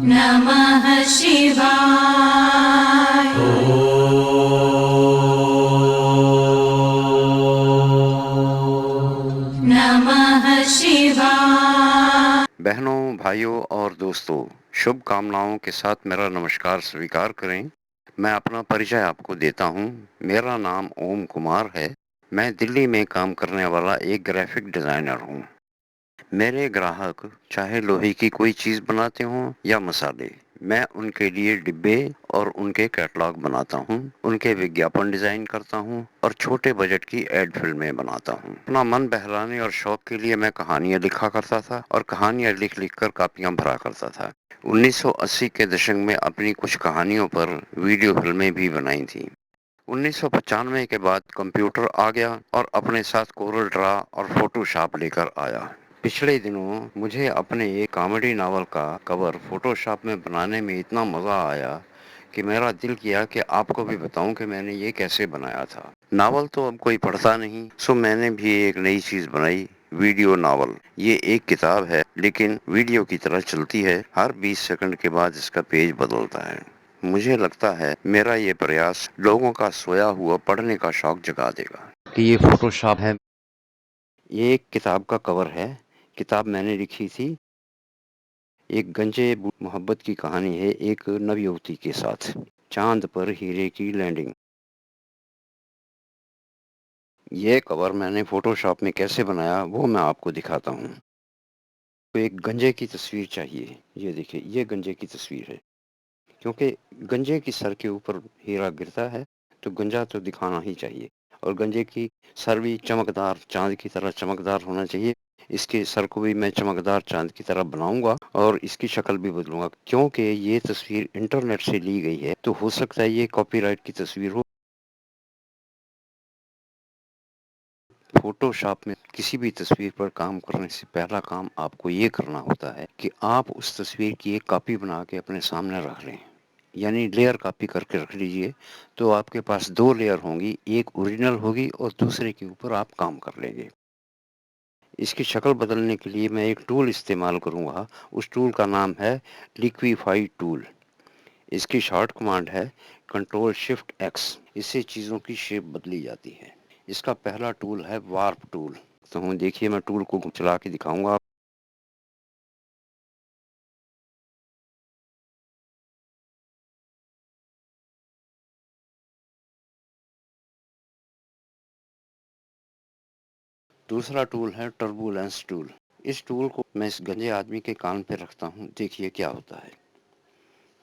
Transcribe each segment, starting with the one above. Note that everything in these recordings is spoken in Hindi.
नमः शिवाय। नमः शिवाय। बहनों, भाइयों और दोस्तों, शुभ कामनाओं के साथ मेरा नमस्कार स्वीकार करें। मैं अपना परिचय आपको देता हूं। मेरा नाम ओम कुमार है। मैं दिल्ली में काम करने वाला एक ग्राफिक डिजाइनर हूं। मेरे ग्राहक चाहे लोहे की कोई चीज बनाते हों या मसाले, मैं उनके लिए डिब्बे और उनके कैटलॉग बनाता हूं, उनके विज्ञापन डिजाइन करता हूं और छोटे बजट की एड फिल्में बनाता हूं। अपना मन बहलाने और शौक के लिए मैं कहानियां लिखा करता था और कहानियां लिख लिख कर कापियां भरा करता था। 1980 के दशक में अपनी कुछ कहानियों पर वीडियो फिल्में भी बनाई थी। 1995 के बाद कंप्यूटर आ गया और अपने साथ कोरल ड्रा और फोटोशॉप लेकर आया। पिछले दिनों मुझे अपने एक कॉमेडी नावल का कवर फोटोशॉप में बनाने में इतना मज़ा आया कि मेरा दिल किया कि आपको भी बताऊं कि मैंने ये कैसे बनाया था। नावल तो अब कोई पढ़ता नहीं, सो मैंने भी एक नई चीज़ बनाई, वीडियो नावल। ये एक किताब है लेकिन वीडियो की तरह चलती है। हर 20 सेकंड के बाद इसका पेज बदलता है। मुझे लगता है मेरा ये प्रयास लोगों का सोया हुआ पढ़ने का शौक जगा देगा। कि ये फोटोशॉप है। ये एक किताब का कवर है। किताब मैंने लिखी थी। एक गंजे मोहब्बत की कहानी है एक नवयुवती के साथ। चांद पर हीरे की लैंडिंग। ये कवर मैंने फोटोशॉप में कैसे बनाया वो मैं आपको दिखाता हूँ। तो एक गंजे की तस्वीर चाहिए। ये देखिए, ये गंजे की तस्वीर है। क्योंकि गंजे की सर के ऊपर हीरा गिरता है तो गंजा तो दिखाना ही चाहिए। और गंजे की सर भी चमकदार, चांद की तरह चमकदार होना चाहिए। इसके सर को भी मैं चमकदार चांद की तरह बनाऊंगा और इसकी शक्ल भी बदलूंगा। क्योंकि ये तस्वीर इंटरनेट से ली गई है तो हो सकता है ये कॉपीराइट की तस्वीर हो। फोटोशॉप में किसी भी तस्वीर पर काम करने से पहला काम आपको ये करना होता है कि आप उस तस्वीर की एक कॉपी बना के अपने सामने रख लें। यानी लेयर कॉपी करके रख लीजिए। तो आपके पास दो लेयर होंगी, एक ओरिजिनल होगी और दूसरे के ऊपर आप काम कर लेंगे। इसकी शक्ल बदलने के लिए मैं एक टूल इस्तेमाल करूंगा। उस टूल का नाम है लिक्विफाई टूल। इसकी शॉर्ट कमांड है कंट्रोल शिफ्ट एक्स। इससे चीज़ों की शेप बदली जाती है। इसका पहला टूल है वार्प टूल। तो हम देखिए, मैं टूल को चला के दिखाऊंगा। दूसरा टूल है टर्बुलेंस टूल। इस टूल को मैं इस गंजे आदमी के कान पे रखता हूँ। देखिए क्या होता है।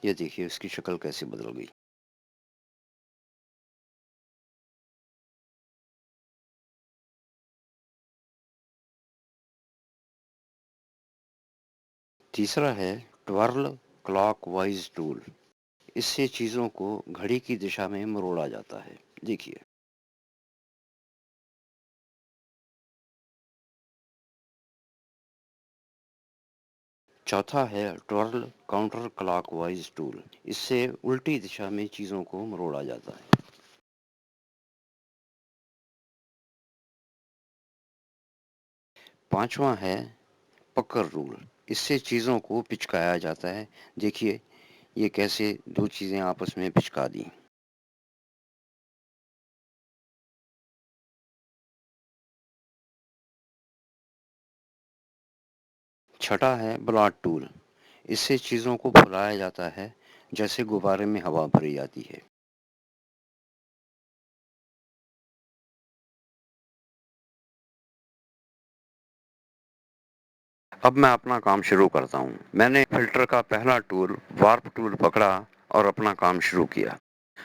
ये देखिए उसकी शक्ल कैसे बदल गई। तीसरा है ट्वर्ल क्लॉकवाइज टूल। इससे चीजों को घड़ी की दिशा में मरोड़ा जाता है। देखिए। चौथा है ट्वर्ल काउंटर क्लॉकवाइज टूल। इससे उल्टी दिशा में चीजों को मरोड़ा जाता है। पांचवा है पकड़ रूल। इससे चीजों को पिचकाया जाता है। देखिए ये कैसे दो चीजें आपस में पिचका दी। छठा है ब्लॉट टूल। इससे चीजों को फुलाया जाता है, जैसे गुब्बारे में हवा भरी जाती है। अब मैं अपना काम शुरू करता हूँ। मैंने फिल्टर का पहला टूल वार्प टूल पकड़ा और अपना काम शुरू किया।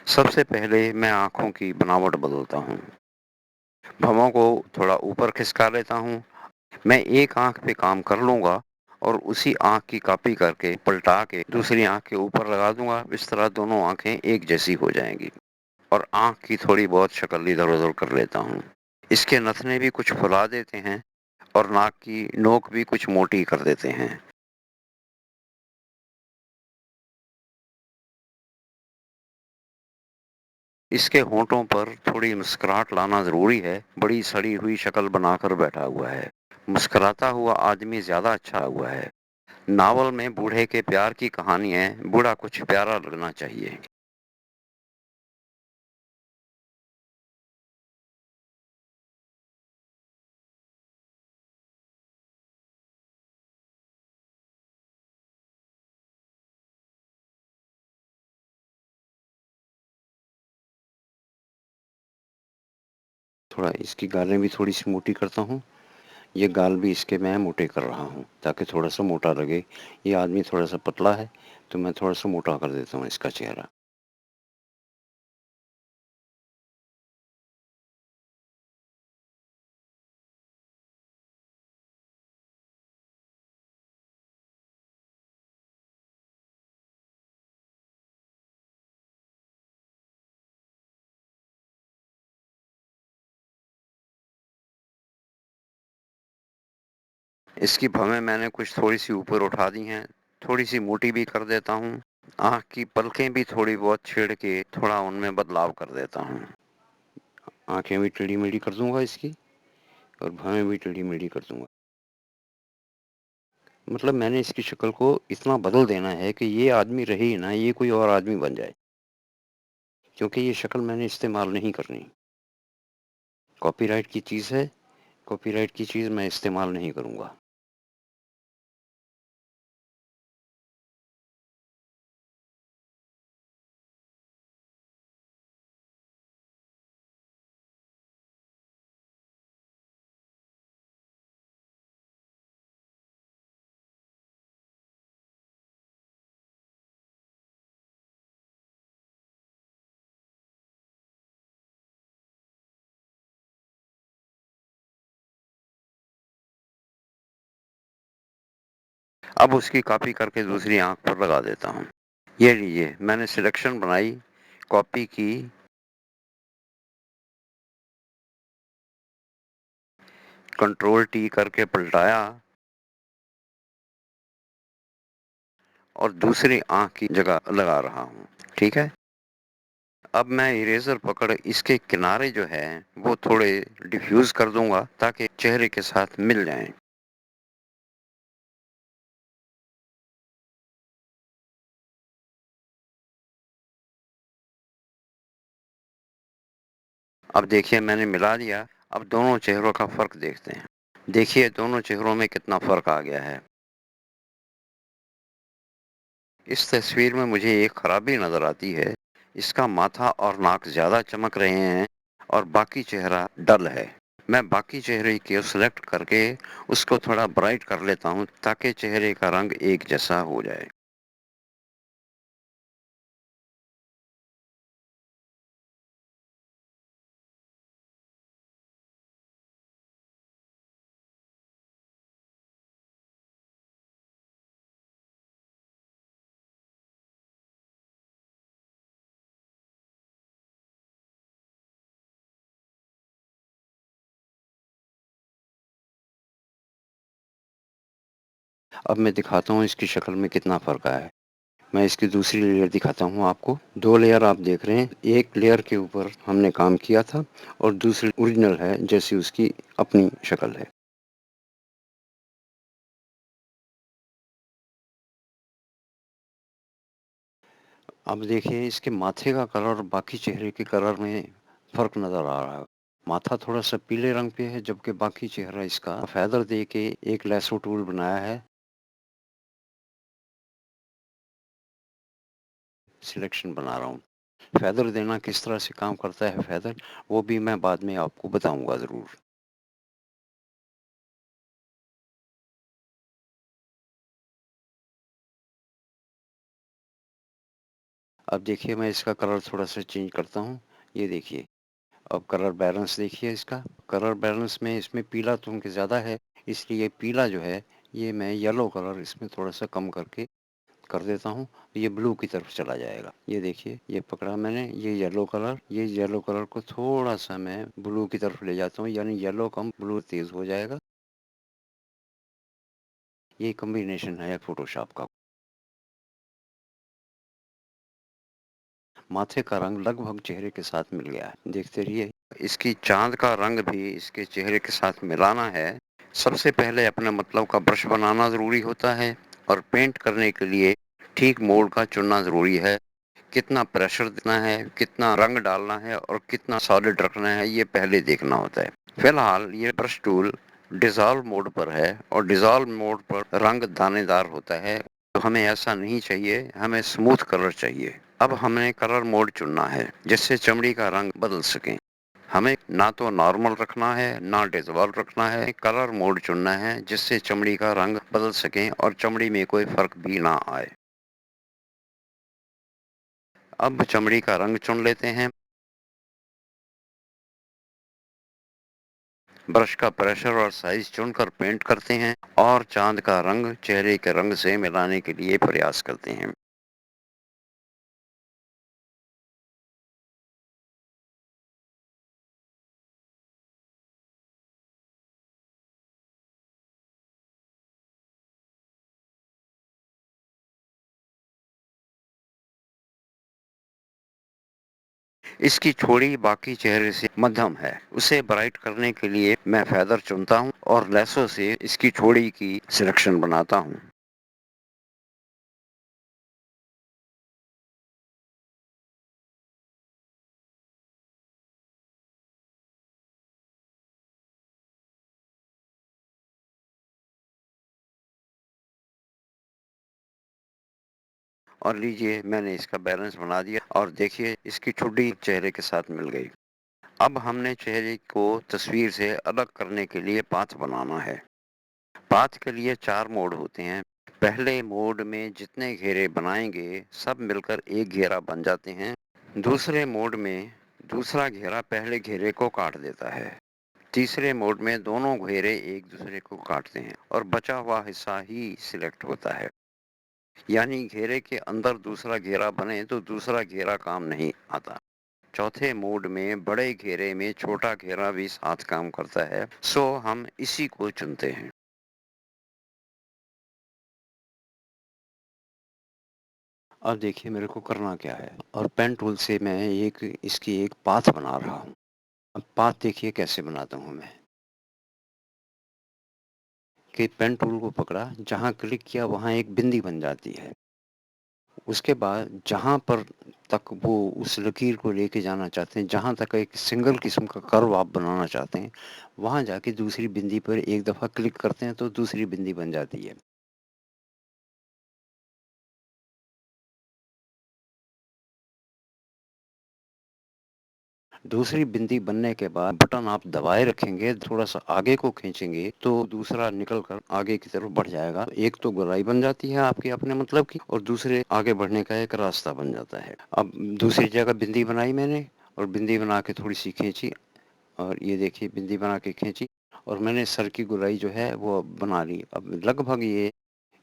सबसे पहले मैं आंखों की बनावट बदलता हूँ। भवों को थोड़ा ऊपर खिसका लेता हूँ। मैं एक आंख पे काम कर लूंगा और उसी आंख की कॉपी करके पलटा के दूसरी आंख के ऊपर लगा दूंगा। इस तरह दोनों आंखें एक जैसी हो जाएंगी। और आंख की थोड़ी बहुत शक्ल इधर उधर कर लेता हूँ। इसके नथने भी कुछ फुला देते हैं और नाक की नोक भी कुछ मोटी कर देते हैं। इसके होंठों पर थोड़ी मुस्कुराहट लाना ज़रूरी है, बड़ी सड़ी हुई शक्ल बनाकर बैठा हुआ है। मुस्कुराता हुआ आदमी ज़्यादा अच्छा हुआ है। नावल में बूढ़े के प्यार की कहानी है, बूढ़ा कुछ प्यारा लगना चाहिए। थोड़ा इसकी गालें भी थोड़ी-सी मोटी करता हूँ। ये गाल भी इसके मैं मोटे कर रहा हूँ, ताकि थोड़ा-सा मोटा लगे। ये आदमी थोड़ा-सा पतला है, तो मैं थोड़ा-सा मोटा कर देता हूँ इसका चेहरा। इसकी भवें मैंने कुछ थोड़ी-सी ऊपर उठा दी हैं, थोड़ी-सी मोटी भी कर देता हूँ। आँख की पलकें भी थोड़ी बहुत छेड़ के थोड़ा उनमें बदलाव कर देता हूँ। आँखें भी टेढ़ी-मेढ़ी कर दूँगा इसकी और भवें भी टेढ़ी-मेढ़ी कर दूँगा। मतलब मैंने इसकी शक्ल को इतना बदल देना है कि ये आदमी रहे ही ना, ये कोई और आदमी बन जाए। क्योंकि ये शक्ल मैंने इस्तेमाल नहीं करनी। कॉपीराइट की चीज़ है, कॉपीराइट की चीज़ मैं इस्तेमाल नहीं करूँगा। अब उसकी कॉपी करके दूसरी आँख पर लगा देता हूँ। ये लीजिए, मैंने सिलेक्शन बनाई, कॉपी की, कंट्रोल टी करके पलटाया और दूसरी आँख की जगह लगा रहा हूँ। ठीक है? अब मैं इरेज़र पकड़ इसके किनारे जो है वो थोड़े डिफ्यूज़ कर दूँगा ताकि चेहरे के साथ मिल जाएँ। अब देखिए मैंने मिला दिया, अब दोनों चेहरों का फ़र्क देखते हैं। देखिए दोनों चेहरों में कितना फ़र्क आ गया है। इस तस्वीर में मुझे एक खराबी नज़र आती है। इसका माथा और नाक ज़्यादा चमक रहे हैं और बाकी चेहरा डल है। मैं बाकी चेहरे को सिलेक्ट करके उसको थोड़ा ब्राइट कर लेता हूँ ताकि चेहरे का रंग एक जैसा हो जाए। अब मैं दिखाता हूँ इसकी शक्ल में कितना फ़र्क आया है। मैं इसकी दूसरी लेयर दिखाता हूँ आपको। 2 लेयर आप देख रहे हैं। एक लेयर के ऊपर हमने काम किया था और दूसरी ओरिजिनल है जैसी उसकी अपनी शक्ल है। अब देखिए इसके माथे का कलर और बाकी चेहरे के कलर में फ़र्क नज़र आ रहा है। माथा थोड़ा-सा पीले रंग पे है जबकि बाकी चेहरा इसका फेदर दे के एक लैसो टूल बनाया है। सिलेक्शन बना रहा हूँ। फेदर देना किस तरह से काम करता है फेदर, वो भी मैं बाद में आपको बताऊँगा ज़रूर। अब देखिए मैं इसका कलर थोड़ा-सा चेंज करता हूँ। ये देखिए, अब कलर बैलेंस देखिए इसका। कलर बैलेंस में इसमें पीला चूँकि ज़्यादा है, इसलिए पीला जो है, ये मैं येलो कलर इसमें थोड़ा-सा कम करके कर देता हूँ, ये ब्लू की तरफ चला जाएगा। ये देखिए, ये पकड़ा मैंने, ये येलो कलर को थोड़ा-सा मैं ब्लू की तरफ ले जाता हूँ, यानी येलो कम ब्लू तेज़ हो जाएगा। ये कॉम्बिनेशन है फ़ोटोशॉप का। माथे का रंग लगभग चेहरे के साथ मिल गया है। देखते रहिए। इसकी चाँद का रंग भी इसके चेहरे के साथ मिलाना है। सबसे पहले अपने मतलब का ब्रश बनाना ज़रूरी होता है और पेंट करने के लिए ठीक मोड का चुनना ज़रूरी है। कितना प्रेशर देना है, कितना रंग डालना है और कितना सॉलिड रखना है, ये पहले देखना होता है। फिलहाल ये ब्रश टूल डिसॉल्व मोड पर है और डिसॉल्व मोड पर रंग दानेदार होता है। तो हमें ऐसा नहीं चाहिए, हमें स्मूथ कलर चाहिए। अब हमें कलर मोड चुनना है जिससे चमड़ी का रंग बदल सके। हमें ना तो नॉर्मल रखना है ना डिसॉल्व रखना है, कलर मोड चुनना है जिससे चमड़ी का रंग बदल सके और चमड़ी में कोई फर्क भी ना आए। अब चमड़ी का रंग चुन लेते हैं। ब्रश का प्रेशर और साइज चुनकर पेंट करते हैं और चांद का रंग चेहरे के रंग से मिलाने के लिए प्रयास करते हैं। इसकी छोड़ी बाकी चेहरे से मध्यम है। उसे ब्राइट करने के लिए मैं फेदर चुनता हूँ और लेसों से इसकी छोड़ी की सिलेक्शन बनाता हूँ। और लीजिए, मैंने इसका बैलेंस बना दिया और देखिए इसकी ठुड्डी चेहरे के साथ मिल गई। अब हमने चेहरे को तस्वीर से अलग करने के लिए पाथ बनाना है। पाथ के लिए 4 मोड होते हैं। पहले मोड में जितने घेरे बनाएंगे सब मिलकर एक घेरा बन जाते हैं। दूसरे मोड में दूसरा घेरा पहले घेरे को काट देता है। तीसरे मोड में दोनों घेरे एक दूसरे को काटते हैं और बचा हुआ हिस्सा ही सिलेक्ट होता है। यानी घेरे के अंदर दूसरा घेरा बने तो दूसरा घेरा काम नहीं आता। चौथे मोड में बड़े घेरे में छोटा घेरा भी साथ काम करता है, सो हम इसी को चुनते हैं। अब देखिए मेरे को करना क्या है और पेन टूल से मैं एक इसकी एक पाथ बना रहा हूँ। अब पाथ देखिए कैसे बनाता हूँ मैं। कि पेन टूल को पकड़ा, जहाँ क्लिक किया वहाँ एक बिंदी बन जाती है। उसके बाद जहाँ पर तक वो उस लकीर को लेके जाना चाहते हैं, जहाँ तक एक सिंगल किस्म का कर्व आप बनाना चाहते हैं, वहाँ जाके दूसरी बिंदी पर एक दफ़ा क्लिक करते हैं तो दूसरी बिंदी बन जाती है। दूसरी बिंदी बनने के बाद बटन आप दबाए रखेंगे, थोड़ा सा आगे को खींचेंगे तो दूसरा निकल कर आगे की तरफ बढ़ जाएगा। एक तो गोलाई बन जाती है आपके अपने मतलब की और दूसरे आगे बढ़ने का एक रास्ता बन जाता है। अब दूसरी जगह बिंदी बनाई मैंने और बिंदी बना के थोड़ी सी खींची और ये देखिए बिंदी बना के खींची और मैंने सर की गोलाई जो है वो बना ली। अब लगभग ये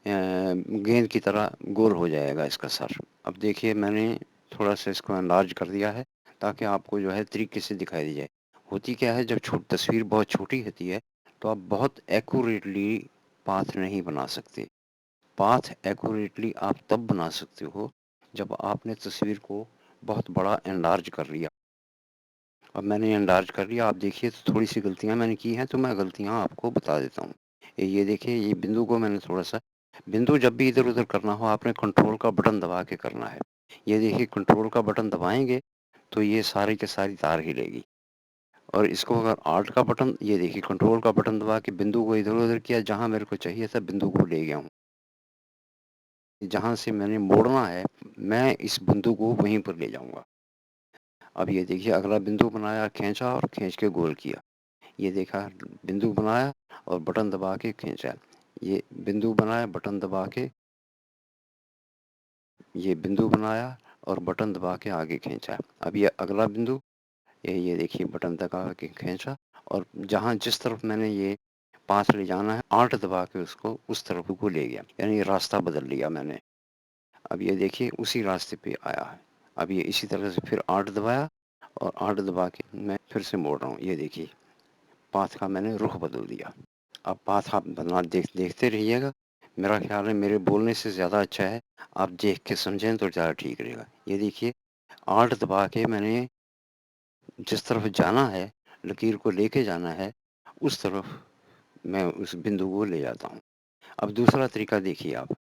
गेंद की तरह गोल हो जाएगा इसका सर। अब देखिए मैंने थोड़ा सा इसको एनलार्ज कर दिया है ताकि आपको जो है तरीके से दिखाई दी जाए। होती क्या है, जब तस्वीर बहुत छोटी होती है तो आप बहुत एक्यूरेटली पाथ नहीं बना सकते। पाथ एक्यूरेटली आप तब बना सकते हो जब आपने तस्वीर को बहुत बड़ा एनलार्ज कर लिया। अब मैंने एनलार्ज कर लिया, आप देखिए तो थोड़ी सी गलतियां मैंने की हैं तो मैं गलतियां आपको बता देता हूँ। ये देखिए ये बिंदु को मैंने थोड़ा सा, बिंदु जब भी इधर उधर करना हो आपने कंट्रोल का बटन दबा के करना है। ये देखिए कंट्रोल का बटन दबाएंगे तो ये सारी के सारी तार हिलेगी और इसको अगर आल्ट का बटन, ये देखिए कंट्रोल का बटन दबा के बिंदु को इधर उधर किया, जहां मेरे को चाहिए था बिंदु को ले गया हूँ। जहां से मैंने मोड़ना है मैं इस बिंदु को वहीं पर ले जाऊंगा। अब ये देखिए अगला बिंदु बनाया, खींचा और खींच के गोल किया। ये देखा, बिंदु बनाया और बटन दबा के खींचा। ये बिंदु बनाया, बटन दबा के, ये बिंदु बनाया और बटन दबा के आगे खींचा। अब ये अगला बिंदु, ये देखिए बटन दबा के खींचा और जहाँ जिस तरफ मैंने ये पास ले जाना है, आठ दबा के उसको उस तरफ को ले गया, यानी रास्ता बदल लिया मैंने। अब ये देखिए उसी रास्ते पे आया है। अब ये इसी तरह से फिर आठ दबाया और आठ दबा के मैं फिर से मोड़ रहा हूँ। ये देखिए पाथ का मैंने रुख बदल दिया। आप पाथ आप बदला देखते रहिएगा। मेरा ख्याल है मेरे बोलने से ज़्यादा अच्छा है आप देख के समझें तो ज़्यादा ठीक रहेगा। ये देखिए आल्ट दबा के मैंने जिस तरफ जाना है, लकीर को लेके जाना है, उस तरफ मैं उस बिंदु को ले जाता हूँ। अब दूसरा तरीका देखिए आप,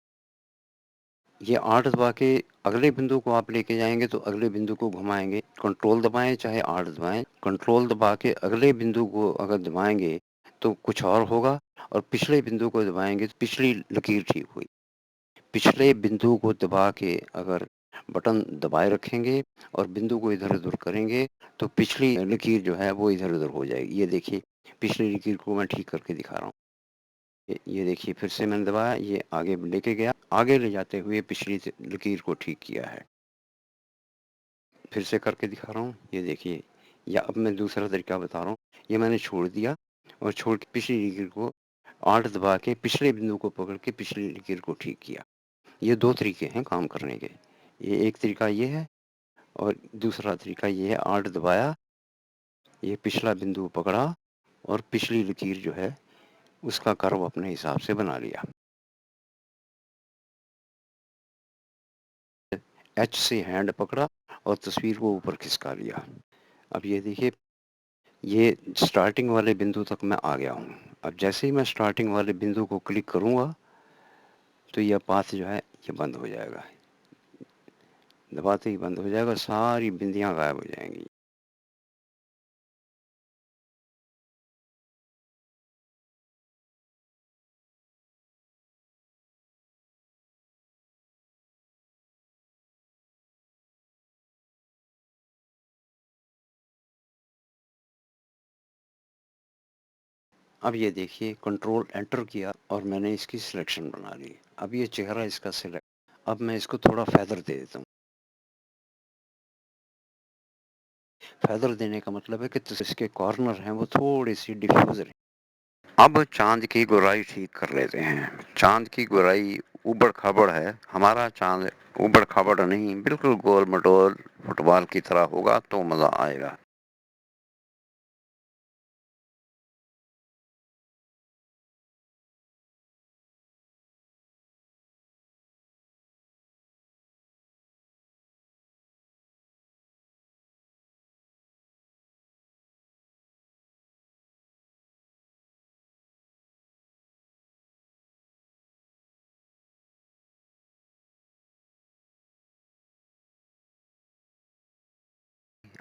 ये 8 दबा के अगले बिंदु को आप लेके जाएँगे तो अगले बिंदु को घुमाएँगे, कंट्रोल दबाएँ चाहे 8 दबाएँ, कंट्रोल दबा के अगले बिंदु को अगर दबाएँगे तो कुछ और होगा और पिछले बिंदु को दबाएँगे तो पिछली लकीर ठीक हुई। पिछले बिंदु को दबा के अगर बटन दबाए रखेंगे और बिंदु को इधर-उधर करेंगे तो पिछली लकीर जो है वो इधर-उधर हो जाएगी। ये देखिए, पिछली लकीर को मैं ठीक करके दिखा रहा हूँ। ये देखिए फिर से मैंने दबाया, ये आगे लेके गया, आगे ले जाते हुए पिछली लकीर को ठीक किया है। फिर से करके दिखा रहा हूँ, ये देखिए, या अब मैं दूसरा तरीका बता रहा हूँ, ये मैंने छोड़ दिया और छोड़ के पिछली लकीर को 8 दबा के पिछले बिंदु को पकड़ के पिछली लकीर को ठीक किया। ये 2 तरीके हैं काम करने के। ये एक तरीका ये है और दूसरा तरीका ये है 8 दबाया, ये पिछला बिंदु पकड़ा और पिछली लकीर जो है उसका कर्व अपने हिसाब से बना लिया। एच से हैंड पकड़ा और तस्वीर को ऊपर खिसका लिया। अब ये देखिए, ये स्टार्टिंग वाले बिंदु तक मैं आ गया हूँ। अब जैसे ही मैं स्टार्टिंग वाले बिंदु को क्लिक करूँगा तो यह पाथ जो है ये बंद हो जाएगा। दबाते ही बंद हो जाएगा, सारी बिंदियाँ गायब हो जाएँगी। अब ये देखिए, कंट्रोल एंटर किया और मैंने इसकी सिलेक्शन बना ली। अब ये चेहरा इसका सिलेक्ट, अब मैं इसको थोड़ा फेदर दे देता हूँ। फेदर देने का मतलब है कि इसके कॉर्नर हैं वो थोड़ी-सी डिफ्यूज़ रहें। अब चाँद की गोराई ठीक कर लेते हैं। चाँद की गोराई ऊबड़-खाबड़ है, हमारा चाँद ऊबड़-खाबड़ नहीं, बिल्कुल गोल-मटोल फुटबॉल की तरह होगा तो मज़ा आएगा।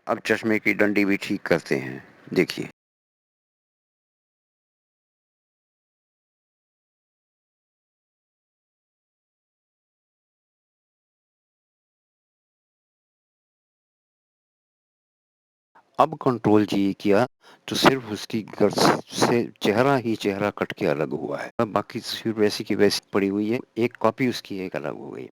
अब चश्मे की डंडी भी ठीक करते हैं, देखिए। अब कंट्रोल जी किया तो सिर्फ उसकी गर्द से चेहरा ही चेहरा कट के अलग हुआ है। अब बाकी तस्वीर वैसी की वैसी पड़ी हुई है, एक कॉपी उसकी एक अलग हो गई।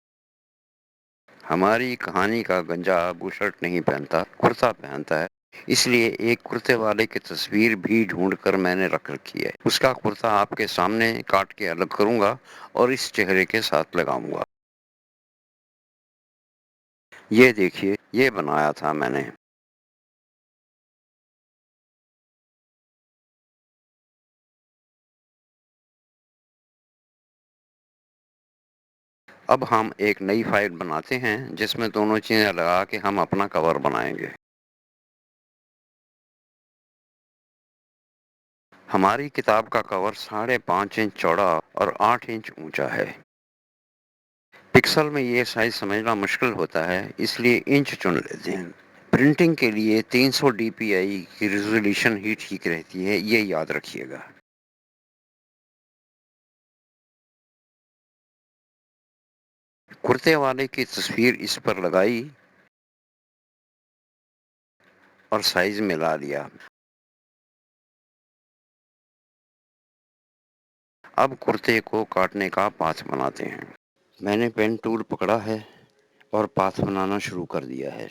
हमारी कहानी का गंजा बुशर्ट नहीं पहनता, कुर्ता पहनता है। इसलिए एक कुर्ते वाले की तस्वीर भी ढूंढकर मैंने रख रखी है। उसका कुर्ता आपके सामने काट के अलग करूंगा और इस चेहरे के साथ लगाऊंगा। ये देखिए, ये बनाया था मैंने। अब हम एक नई फाइल बनाते हैं जिसमें दोनों चीजें लगा के हम अपना कवर बनाएंगे। हमारी किताब का कवर 5.5 इंच चौड़ा और 8 इंच ऊंचा है। पिक्सल में ये साइज समझना मुश्किल होता है, इसलिए इंच चुन लेते हैं। प्रिंटिंग के लिए 300 डीपीआई की रेजोल्यूशन ही ठीक रहती है, ये याद रखिएगा। कुर्ते वाले की तस्वीर इस पर लगाई और साइज मिला लिया। अब कुर्ते को काटने का पाथ बनाते हैं। मैंने पेन टूल पकड़ा है और पाथ बनाना शुरू कर दिया है।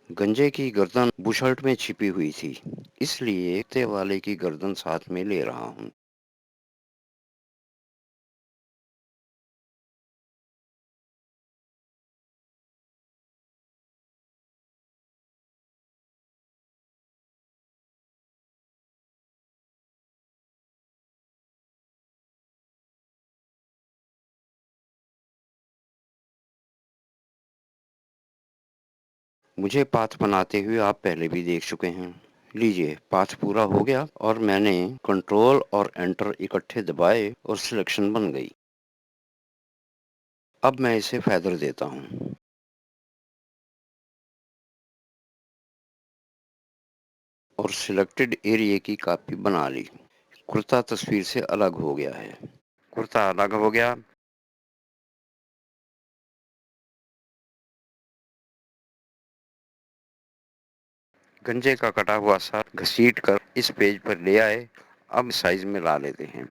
गंजे की गर्दन बुशर्ट में छिपी हुई थी, इसलिए कुत्ते वाले की गर्दन साथ में ले रहा हूँ। मुझे पाथ बनाते हुए आप पहले भी देख चुके हैं। लीजिए, पाथ पूरा हो गया और मैंने कंट्रोल और एंटर इकट्ठे दबाए और सिलेक्शन बन गई। अब मैं इसे फेदर देता हूँ और सिलेक्टेड एरिया की कॉपी बना ली। कुर्ता तस्वीर से अलग हो गया है। कुर्ता अलग हो गया। गंजे का कटा हुआ साथ घसीट कर इस पेज पर ले आए। अब साइज में ला लेते हैं।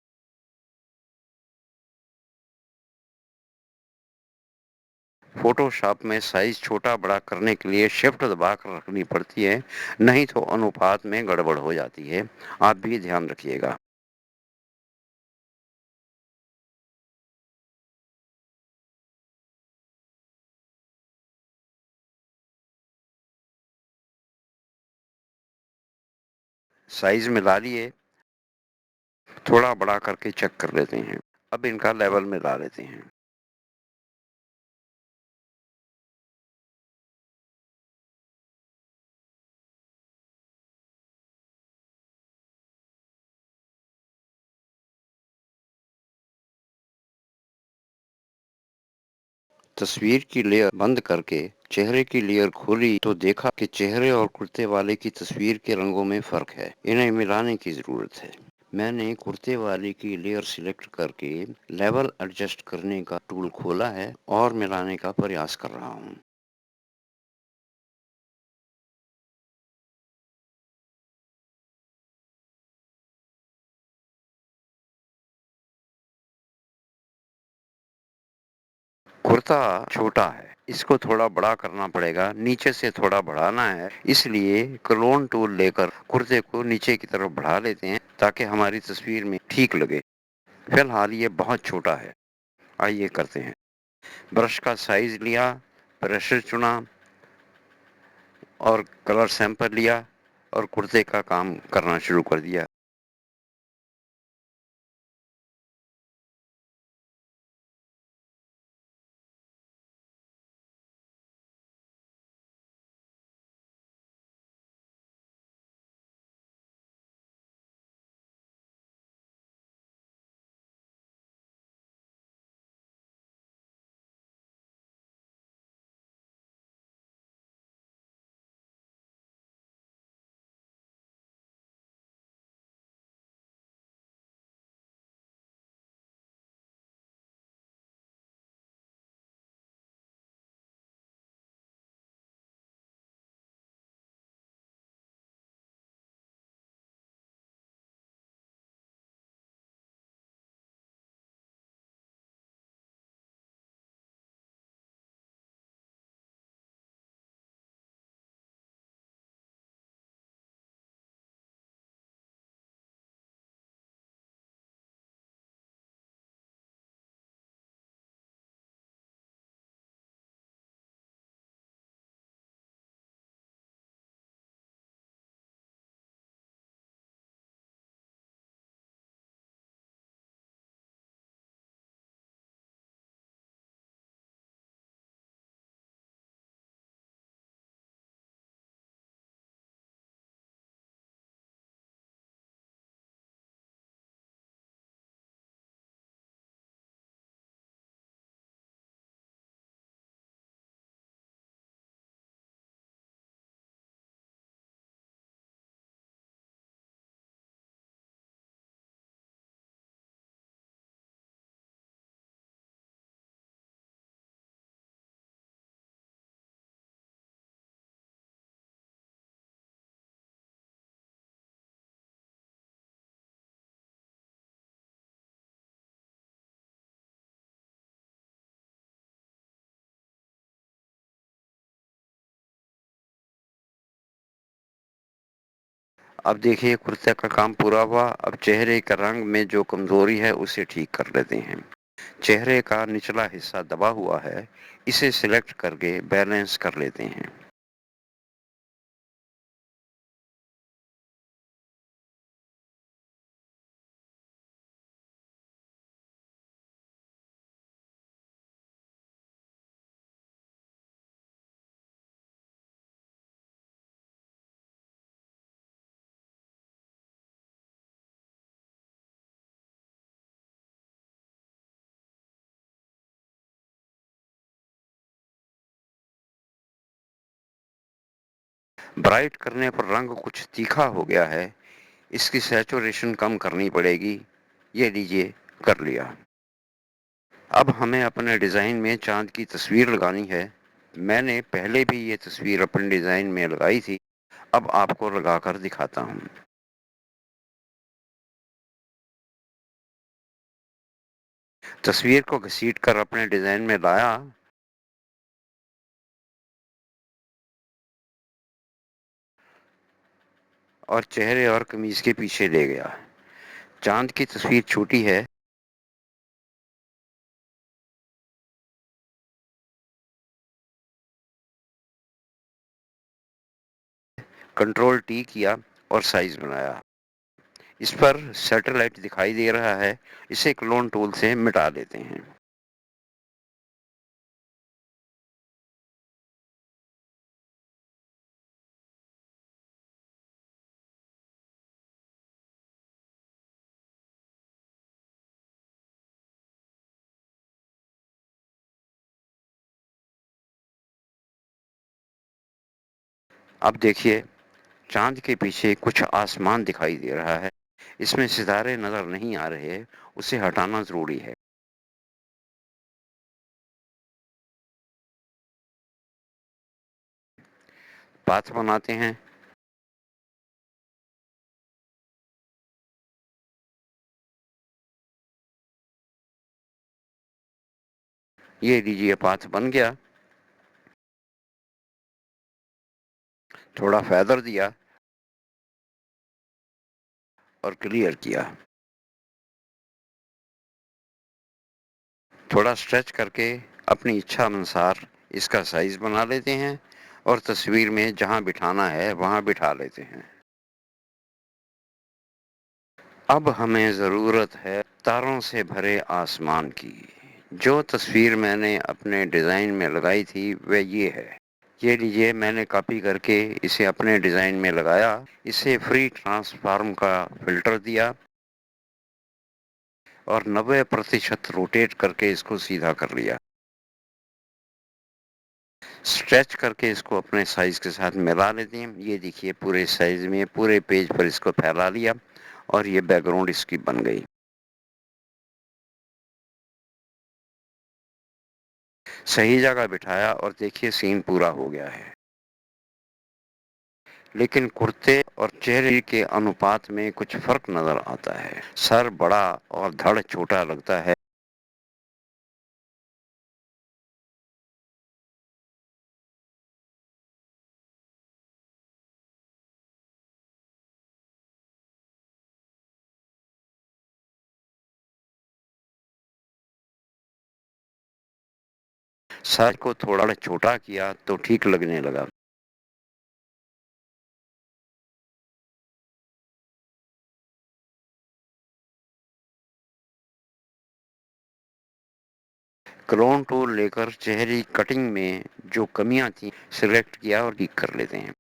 फोटोशॉप में साइज छोटा बड़ा करने के लिए शिफ्ट दबाकर रखनी पड़ती है, नहीं तो अनुपात में गड़बड़ हो जाती है। आप भी ध्यान रखिएगा। साइज में ला लिए, थोड़ा बड़ा करके चेक कर लेते हैं। अब इनका लेवल में ला लेते हैं। तस्वीर की लेयर बंद करके चेहरे की लेयर खोली तो देखा कि चेहरे और कुर्ते वाले की तस्वीर के रंगों में फर्क है। इन्हें मिलाने की जरूरत है। मैंने कुर्ते वाले की लेयर सिलेक्ट करके लेवल एडजस्ट करने का टूल खोला है और मिलाने का प्रयास कर रहा हूँ। कुर्ता छोटा है, इसको थोड़ा बड़ा करना पड़ेगा। नीचे से थोड़ा बढ़ाना है, इसलिए क्लोन टूल लेकर कुर्ते को नीचे की तरफ बढ़ा लेते हैं ताकि हमारी तस्वीर में ठीक लगे। फिलहाल ये बहुत छोटा है। आइए करते हैं। ब्रश का साइज लिया, ब्रश चुना और कलर सैंपल लिया और कुर्ते का काम करना शुरू कर दिया। अब देखिए कुर्ते का काम पूरा हुआ। अब चेहरे का रंग में जो कमजोरी है उसे ठीक कर लेते हैं। चेहरे का निचला हिस्सा दबा हुआ है, इसे सिलेक्ट करके बैलेंस कर लेते हैं। ब्राइट करने पर रंग कुछ तीखा हो गया है, इसकी सैचुरेशन कम करनी पड़ेगी। ये लीजिए, कर लिया। अब हमें अपने डिज़ाइन में चाँद की तस्वीर लगानी है। मैंने पहले भी ये तस्वीर अपने डिज़ाइन में लगाई थी, अब आपको लगाकर दिखाता हूँ। तस्वीर को घसीट कर अपने डिज़ाइन में लाया और चेहरे और कमीज के पीछे ले गया। चाँद की तस्वीर छोटी है, कंट्रोल टी किया और साइज बनाया। इस पर सैटेलाइट दिखाई दे रहा है, इसे क्लोन टूल से मिटा देते हैं। अब देखिए, चाँद के पीछे कुछ आसमान दिखाई दे रहा है। इसमें सितारे नज़र नहीं आ रहे, उसे हटाना ज़रूरी है। पाथ बनाते हैं। ये लीजिए, पाथ बन गया। थोड़ा फेदर दिया और क्लियर किया। थोड़ा स्ट्रेच करके अपनी इच्छा अनुसार इसका साइज बना लेते हैं और तस्वीर में जहाँ बिठाना है वहाँ बिठा लेते हैं। अब हमें ज़रूरत है तारों से भरे आसमान की। जो तस्वीर मैंने अपने डिज़ाइन में लगाई थी वह ये है। ये लीजिए, मैंने कॉपी करके इसे अपने डिज़ाइन में लगाया। इसे फ्री ट्रांसफॉर्म का फ़िल्टर दिया और 90% रोटेट करके इसको सीधा कर लिया। स्ट्रेच करके इसको अपने साइज के साथ मिला लेते हैं। ये देखिए, पूरे साइज में पूरे पेज पर इसको फैला लिया और ये बैकग्राउंड इसकी बन गई। सही जगह बिठाया और देखिए सीन पूरा हो गया है। लेकिन कुर्ते और चेहरे के अनुपात में कुछ फर्क नजर आता है। सर बड़ा और धड़ छोटा लगता है। सर को थोड़ा छोटा किया तो ठीक लगने लगा। क्लोन टूल लेकर चेहरे की कटिंग में जो कमियां थी सिलेक्ट किया और ठीक कर लेते हैं।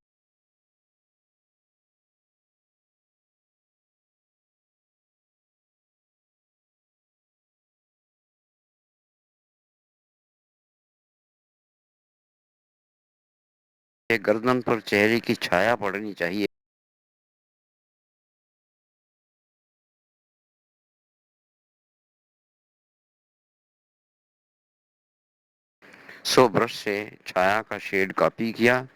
ये गर्दन पर चेहरे की छाया पड़नी चाहिए। सो ब्रश से छाया का शेड कॉपी किया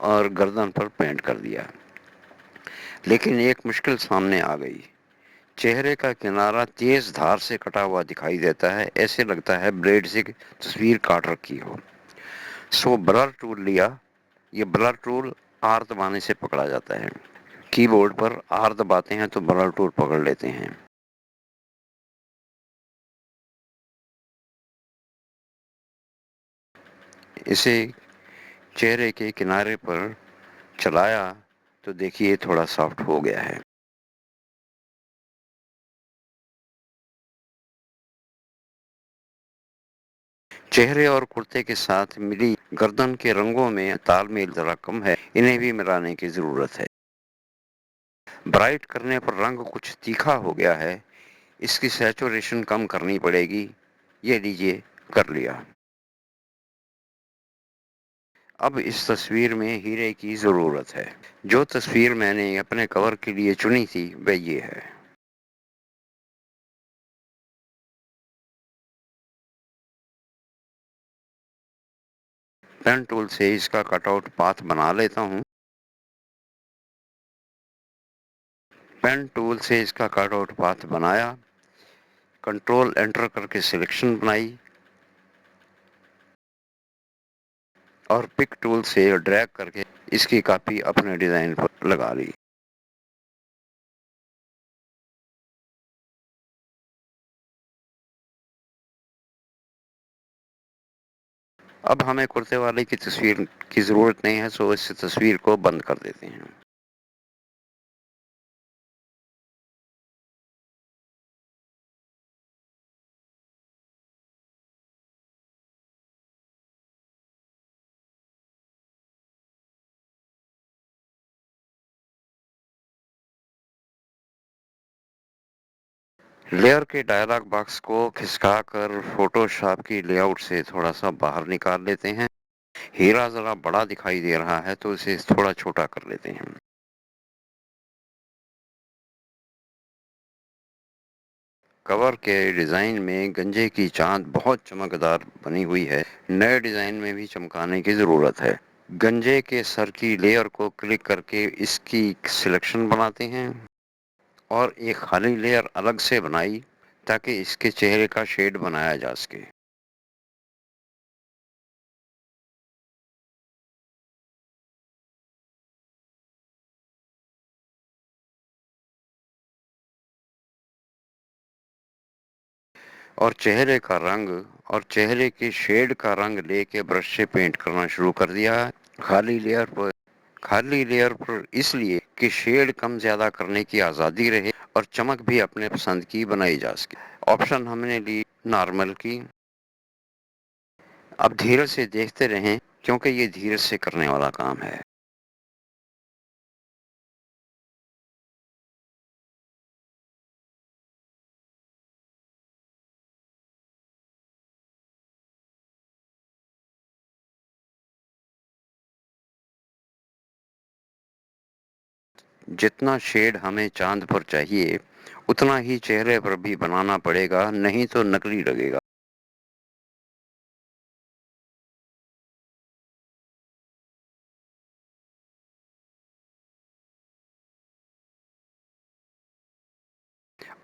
और गर्दन पर पेंट कर दिया। लेकिन एक मुश्किल सामने आ गई। चेहरे का किनारा तेज धार से कटा हुआ दिखाई देता है, ऐसे लगता है ब्लेड से तस्वीर काट रखी हो। सो ब्लर टूल लिया। ये ब्लर टूल आर दबाने से पकड़ा जाता है। कीबोर्ड पर आर दबाते हैं तो ब्लर टूल पकड़ लेते हैं। इसे चेहरे के किनारे पर चलाया तो देखिए थोड़ा सॉफ्ट हो गया है। चेहरे और कुर्ते के साथ मिली गर्दन के रंगों में तालमेल जरा कम है, इन्हें भी मिलाने की जरूरत है। ब्राइट करने पर रंग कुछ तीखा हो गया है, इसकी सैचुरेशन कम करनी पड़ेगी। ये लीजिए, कर लिया। अब इस तस्वीर में हीरे की जरूरत है। जो तस्वीर मैंने अपने कवर के लिए चुनी थी वह ये है। पेन टूल से इसका कटआउट पाथ बना लेता हूँ। पेन टूल से इसका कटआउट पाथ बनाया, कंट्रोल एंटर करके सिलेक्शन बनाई और पिक टूल से ड्रैग करके इसकी कॉपी अपने डिजाइन पर लगा ली। अब हमें कुर्ते वाले की तस्वीर की जरूरत नहीं है, सो इस तस्वीर को बंद कर देते हैं। लेयर के डायलॉग बॉक्स को खिसकाकर फोटोशॉप की लेआउट से थोड़ा सा बाहर निकाल लेते हैं। हीरा जरा बड़ा दिखाई दे रहा है तो इसे थोड़ा छोटा कर लेते हैं। कवर के डिजाइन में गंजे की चांद बहुत चमकदार बनी हुई है, नए डिजाइन में भी चमकाने की जरूरत है। गंजे के सर की लेयर को क्लिक करके इसकी सिलेक्शन बनाते हैं और एक खाली लेयर अलग से बनाई ताकि इसके चेहरे का शेड बनाया जा सके। और चेहरे का रंग और चेहरे के शेड का रंग लेके ब्रश से पेंट करना शुरू कर दिया है। खाली लेयर पर खाली लेयर पर इसलिए कि शेड कम ज्यादा करने की आजादी रहे और चमक भी अपने पसंद की बनाई जा सके। ऑप्शन हमने ली नॉर्मल की। अब धीरे से देखते रहें क्योंकि ये धीरे से करने वाला काम है। जितना शेड हमें चांद पर चाहिए उतना ही चेहरे पर भी बनाना पड़ेगा, नहीं तो नकली लगेगा।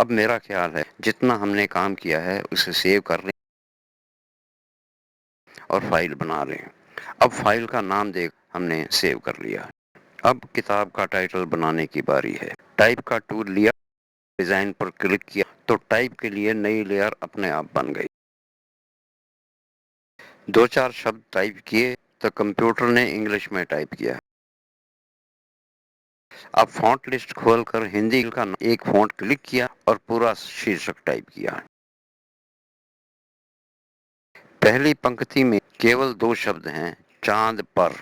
अब मेरा ख्याल है जितना हमने काम किया है उसे सेव कर लें और फाइल बना लें। अब फाइल का नाम देख हमने सेव कर लिया। अब किताब का टाइटल बनाने की बारी है। टाइप का टूल लिया, डिजाइन पर क्लिक किया तो टाइप के लिए नई लेयर अपने आप बन गई। दो चार शब्द टाइप किए तो कंप्यूटर ने इंग्लिश में टाइप किया। अब फॉन्ट लिस्ट खोलकर हिंदी का एक फॉन्ट क्लिक किया और पूरा शीर्षक टाइप किया। पहली पंक्ति में केवल दो शब्द हैं, चांद पर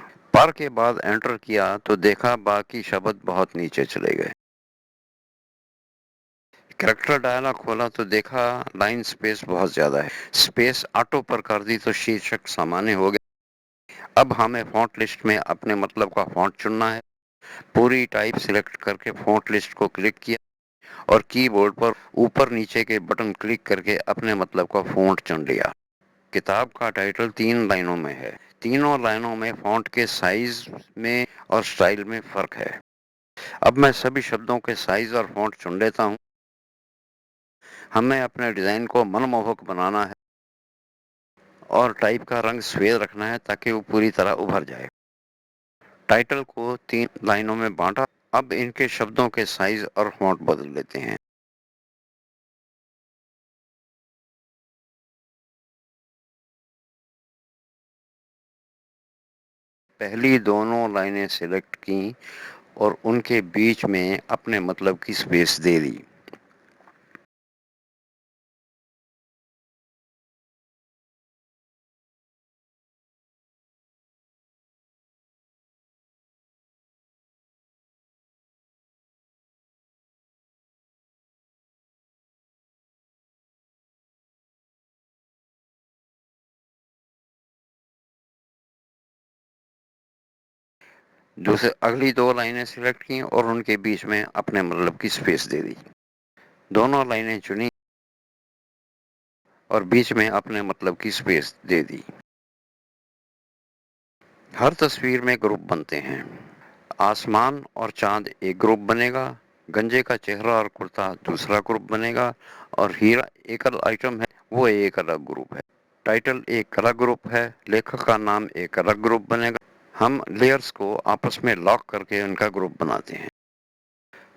के बाद एंटर किया तो देखा बाकी शब्द बहुत नीचे चले गए। कैरेक्टर डायलॉग खोला तो देखा लाइन स्पेस बहुत ज्यादा है। स्पेस ऑटो पर कर दी तो शीर्षक सामान्य हो गया। अब हमें फॉन्ट लिस्ट में अपने मतलब का फॉन्ट चुनना है। पूरी टाइप सिलेक्ट करके फॉन्ट लिस्ट को क्लिक किया और कीबोर्ड पर ऊपर नीचे के बटन क्लिक करके अपने मतलब का फॉन्ट चुन लिया। किताब का टाइटल 3 लाइनों में है। तीनों लाइनों में फॉन्ट के साइज में और स्टाइल में फर्क है। अब मैं सभी शब्दों के साइज और फॉन्ट चुन लेता हूँ। हमें अपने डिजाइन को मनमोहक बनाना है और टाइप का रंग सफेद रखना है ताकि वो पूरी तरह उभर जाए। टाइटल को 3 लाइनों में बांटा। अब इनके शब्दों के साइज और फॉन्ट बदल लेते हैं। पहली दोनों लाइनें सिलेक्ट की और उनके बीच में अपने मतलब की स्पेस दे दी। दूसरे अगली दो लाइनें सिलेक्ट की और उनके बीच में अपने मतलब की स्पेस दे दी। दोनों लाइनें चुनी और बीच में अपने मतलब की स्पेस दे दी। हर तस्वीर में ग्रुप बनते हैं। आसमान और चांद एक ग्रुप बनेगा, गंजे का चेहरा और कुर्ता दूसरा ग्रुप बनेगा और हीरा एक आइटम है, वो एक अलग ग्रुप है। टाइटल एक अलग ग्रुप है, लेखक का नाम एक अलग ग्रुप बनेगा। हम लेयर्स को आपस में लॉक करके उनका ग्रुप बनाते हैं।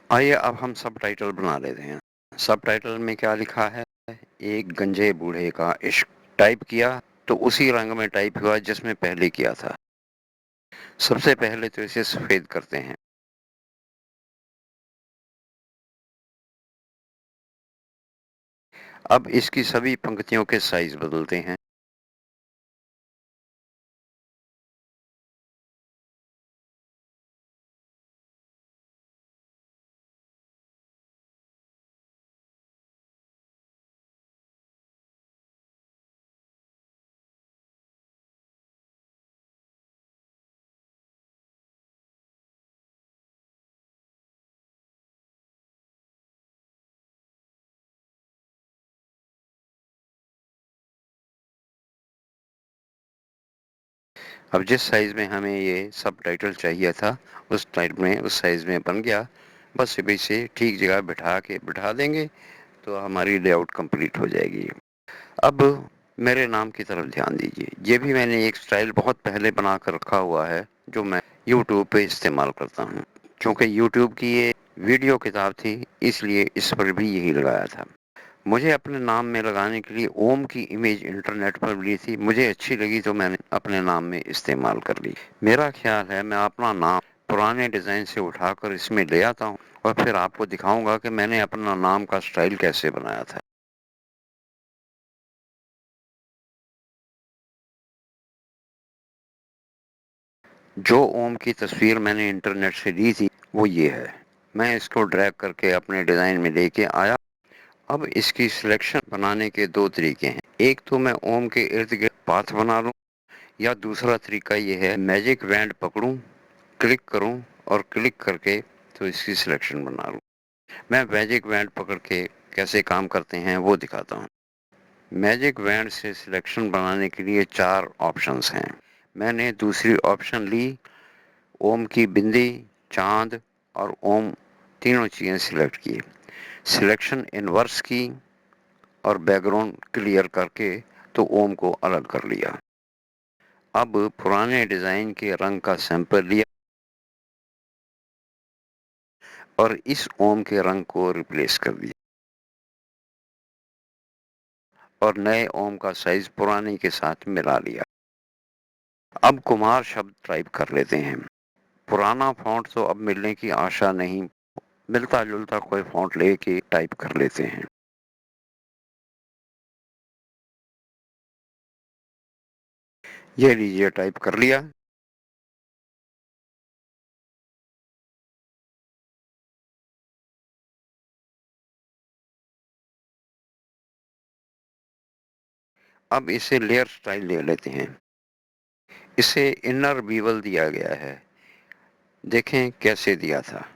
आइए अब हम सब टाइटल बना लेते हैं। सब टाइटल में क्या लिखा है? एक गंजे बूढ़े का इश्क। टाइप किया तो उसी रंग में टाइप हुआ जिसमें पहले किया था। सबसे पहले तो इसे सफेद करते हैं। अब इसकी सभी पंक्तियों के साइज बदलते हैं। अब जिस साइज में हमें ये सब टाइटल चाहिए था, उस टाइप में उस साइज में बन गया। बस इसे ठीक जगह बिठा देंगे तो हमारी लेआउट कंप्लीट हो जाएगी। अब मेरे नाम की तरफ ध्यान दीजिए। ये भी मैंने एक स्टाइल बहुत पहले बना कर रखा हुआ है जो मैं YouTube पे इस्तेमाल करता हूँ। क्योंकि YouTube की ये वीडियो किताब थी, इसलिए इस पर भी यही लगाया था। मुझे अपने नाम में लगाने के लिए ओम की इमेज इंटरनेट पर मिली थी। मुझे अच्छी लगी तो मैंने अपने नाम में इस्तेमाल कर ली। मेरा ख्याल है मैं अपना नाम पुराने डिजाइन से उठाकर इसमें ले आता हूँ और फिर आपको दिखाऊंगा कि मैंने अपना नाम का स्टाइल कैसे बनाया था। जो ओम की तस्वीर मैंने इंटरनेट से ली थी वो ये है। मैं इसको ड्रैग करके अपने डिजाइन में लेके आया। अब इसकी सिलेक्शन बनाने के दो तरीके हैं। एक तो मैं ओम के इर्द गिर्द पाथ बना लूं, या दूसरा तरीका ये है मैजिक बैंड पकड़ूं, क्लिक करूं और क्लिक करके तो इसकी सिलेक्शन बना लूं। मैं मैजिक बैंड पकड़ के कैसे काम करते हैं वो दिखाता हूं। मैजिक बैंड से सिलेक्शन बनाने के लिए चार ऑप्शंस हैं। मैंने दूसरी ऑप्शन ली। ओम की बिंदी, चांद और ओम तीनों चीजें सिलेक्ट की। सिलेक्शन इनवर्स की और बैकग्राउंड क्लियर करके तो ओम को अलग कर लिया। अब पुराने डिजाइन के रंग का सैंपल लिया और इस ओम के रंग को रिप्लेस कर दिया और नए ओम का साइज पुराने के साथ मिला लिया। अब कुमार शब्द टाइप कर लेते हैं। पुराना फॉन्ट तो अब मिलने की आशा नहीं, मिलता जुलता कोई फॉन्ट लेके टाइप कर लेते हैं। ये लीजिए टाइप कर लिया। अब इसे लेयर स्टाइल ले लेते हैं। इसे इनर बीवल दिया गया है। देखें कैसे दिया था।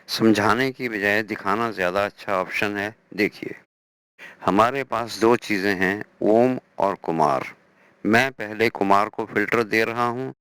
समझाने की बजाय दिखाना ज्यादा अच्छा ऑप्शन है। देखिए, हमारे पास दो चीजें हैं, ओम और कुमार। मैं पहले कुमार को फिल्टर दे रहा हूं।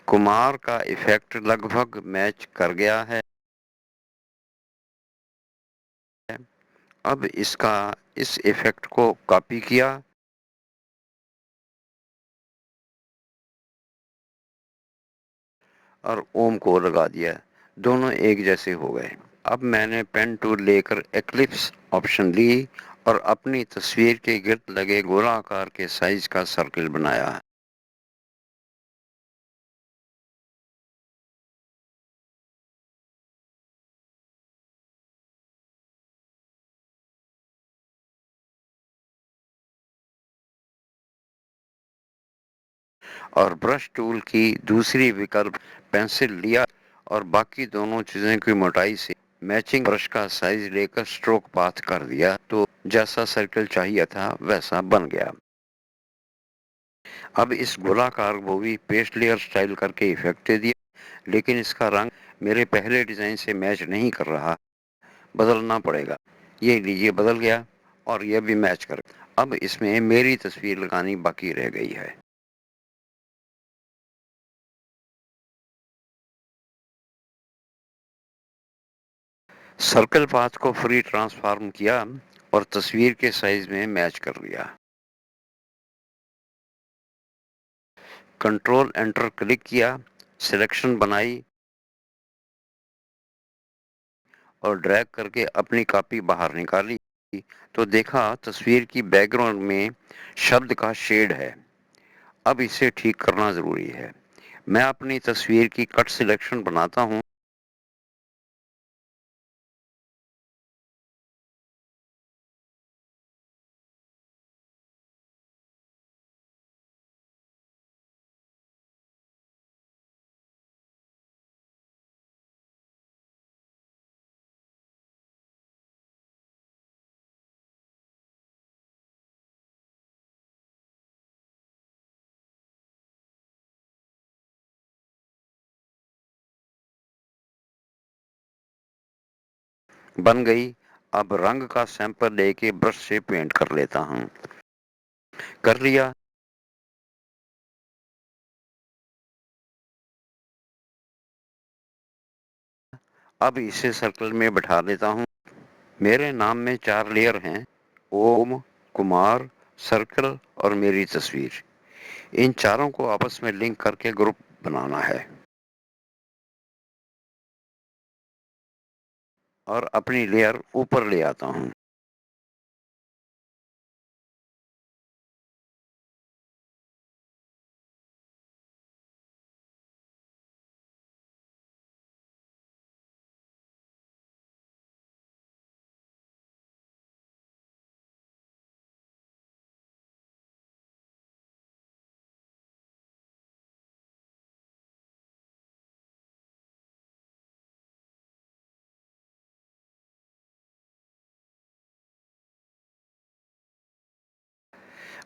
कुमार का इफेक्ट लगभग मैच कर गया है। अब इस इफेक्ट को कॉपी किया और ओम को लगा दिया। दोनों एक जैसे हो गए। अब मैंने पेन टूल लेकर एक्लिप्स ऑप्शन ली और अपनी तस्वीर के गिर्द लगे गोलाकार के साइज का सर्कल बनाया। और ब्रश टूल की दूसरी विकल्प पेंसिल लिया और बाकी दोनों चीजें की मोटाई से मैचिंग ब्रश का साइज लेकर स्ट्रोक पाथ कर दिया तो जैसा सर्कल चाहिए था वैसा बन गया। अब इस गोलाकार को भी पेस्ट लेयर स्टाइल करके इफेक्ट दे दिया, लेकिन इसका रंग मेरे पहले डिजाइन से मैच नहीं कर रहा, बदलना पड़ेगा। ये लीजिए बदल गया और यह भी मैच कर। अब इसमें मेरी तस्वीर लगानी बाकी रह गई है। सर्कल पाथ को फ्री ट्रांसफॉर्म किया और तस्वीर के साइज में मैच कर लिया। कंट्रोल एंटर क्लिक किया, सिलेक्शन बनाई और ड्रैग करके अपनी कॉपी बाहर निकाली तो देखा तस्वीर की बैकग्राउंड में शब्द का शेड है। अब इसे ठीक करना जरूरी है। मैं अपनी तस्वीर की कट सिलेक्शन बनाता हूं। बन गई। अब रंग का सैंपल लेके ब्रश से पेंट कर लेता हूं। कर लिया। अब इसे सर्कल में बैठा देता हूं। मेरे नाम में 4 लेयर हैं, ओम, कुमार, सर्कल और मेरी तस्वीर। इन चारों को आपस में लिंक करके ग्रुप बनाना है और अपनी लेयर ऊपर ले आता हूं।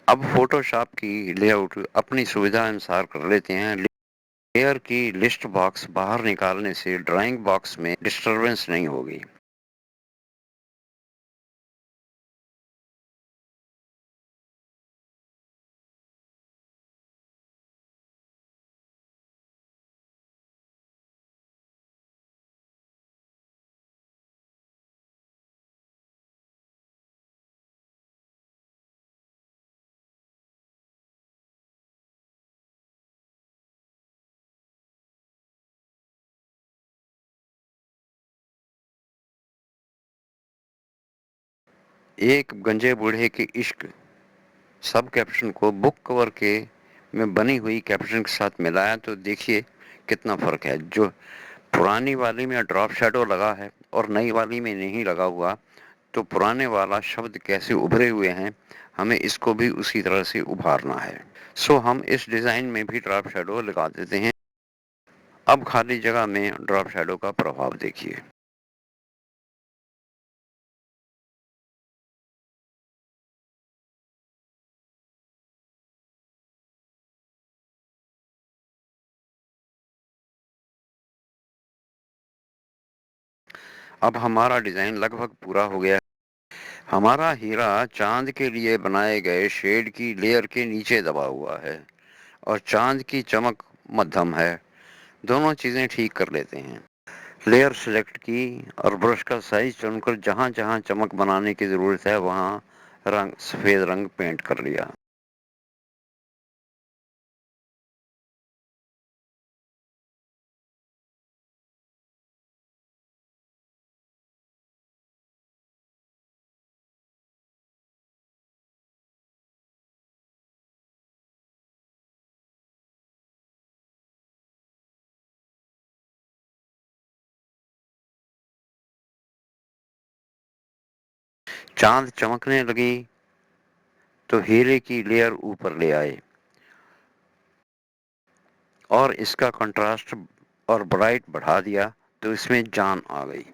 अब फोटोशॉप की लेआउट अपनी सुविधा अनुसार कर लेते हैं। लेयर की लिस्ट बॉक्स बाहर निकालने से ड्राइंग बॉक्स में डिस्टरबेंस नहीं होगी। एक गंजे बूढ़े के इश्क सब कैप्शन को बुक कवर के में बनी हुई कैप्शन के साथ मिलाया तो देखिए कितना फर्क है। जो पुरानी वाली में ड्रॉप शैडो लगा है और नई वाली में नहीं लगा हुआ, तो पुराने वाला शब्द कैसे उभरे हुए हैं, हमें इसको भी उसी तरह से उभारना है। सो हम इस डिजाइन में भी ड्रॉप शैडो लगा देते हैं। अब खाली जगह में ड्रॉप शैडो का प्रभाव देखिए। अब हमारा डिजाइन लगभग पूरा हो गया। हमारा हीरा चांद के लिए बनाए गए शेड की लेयर के नीचे दबा हुआ है और चांद की चमक मध्यम है। दोनों चीजें ठीक कर लेते हैं। लेयर सिलेक्ट की और ब्रश का साइज चुनकर जहां जहां चमक बनाने की जरूरत है वहां रंग सफेद रंग पेंट कर लिया। चांद चमकने लगी तो हीरे की लेयर ऊपर ले आए। और इसका कंट्रास्ट और ब्राइट बढ़ा दिया तो इसमें जान आ गई।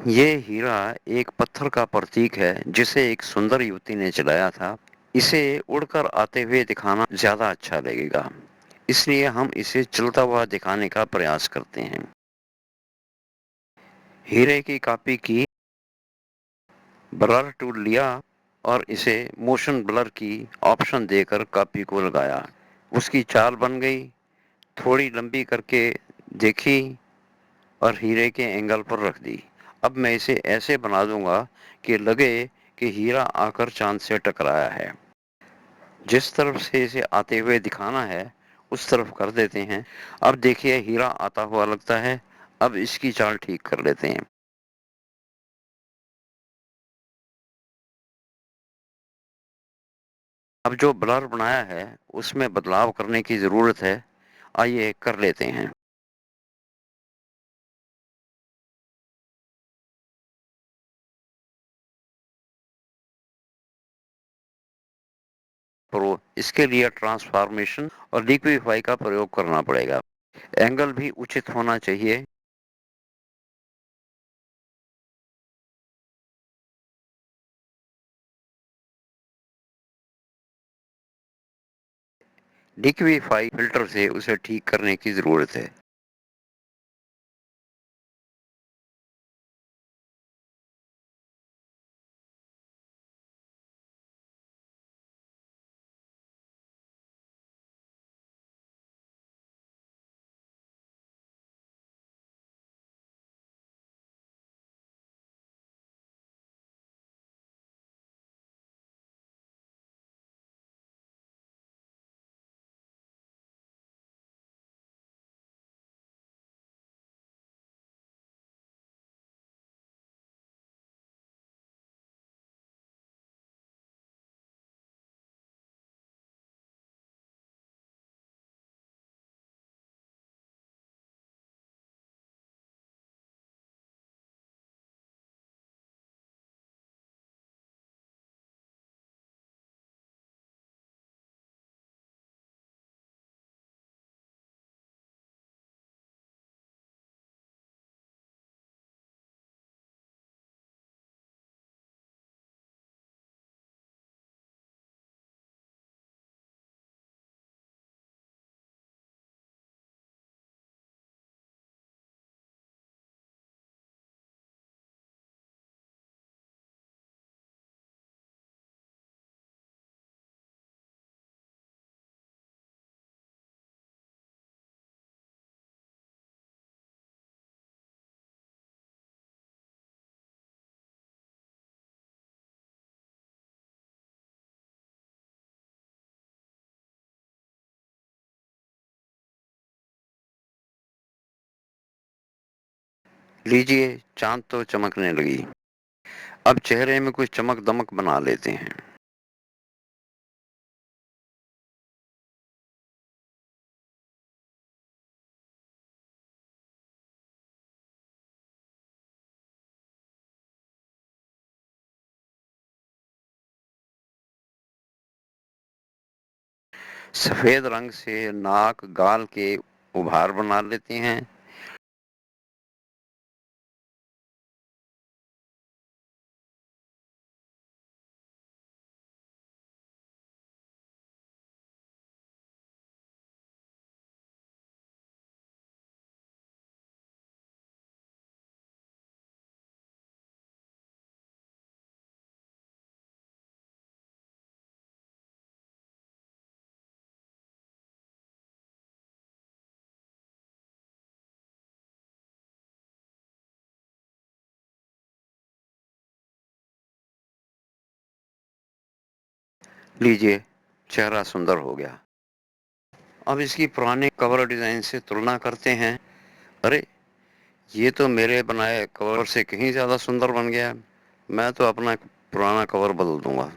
ये हीरा एक पत्थर का प्रतीक है जिसे एक सुंदर युवती ने जलाया था। इसे उड़कर आते हुए दिखाना ज्यादा अच्छा लगेगा, इसलिए हम इसे चलता हुआ दिखाने का प्रयास करते हैं। हीरे की कॉपी की, ब्लर टूल लिया और इसे मोशन ब्लर की ऑप्शन देकर कॉपी को लगाया। उसकी चाल बन गई, थोड़ी लंबी करके देखी और हीरे के एंगल पर रख दी। अब मैं इसे ऐसे बना दूंगा कि लगे कि हीरा आकर चांद से टकराया है। जिस तरफ से इसे आते हुए दिखाना है उस तरफ कर देते हैं। अब देखिए हीरा आता हुआ लगता है। अब इसकी चाल ठीक कर लेते हैं। अब जो ब्लर बनाया है उसमें बदलाव करने की जरूरत है। आइए कर लेते हैं। प्रो इसके लिए ट्रांसफॉर्मेशन और लिक्विफाई का प्रयोग करना पड़ेगा। एंगल भी उचित होना चाहिए। लिक्विफाई फिल्टर से उसे ठीक करने की जरूरत है। लीजिए, चांद तो चमकने लगी। अब चेहरे में कुछ चमक दमक बना लेते हैं। सफेद रंग से नाक गाल के उभार बना लेते हैं। लीजिए, चेहरा सुंदर हो गया। अब इसकी पुराने कवर डिजाइन से तुलना करते हैं। अरे, ये तो मेरे बनाए कवर से कहीं ज्यादा सुंदर बन गया। मैं तो अपना पुराना कवर बदल दूंगा।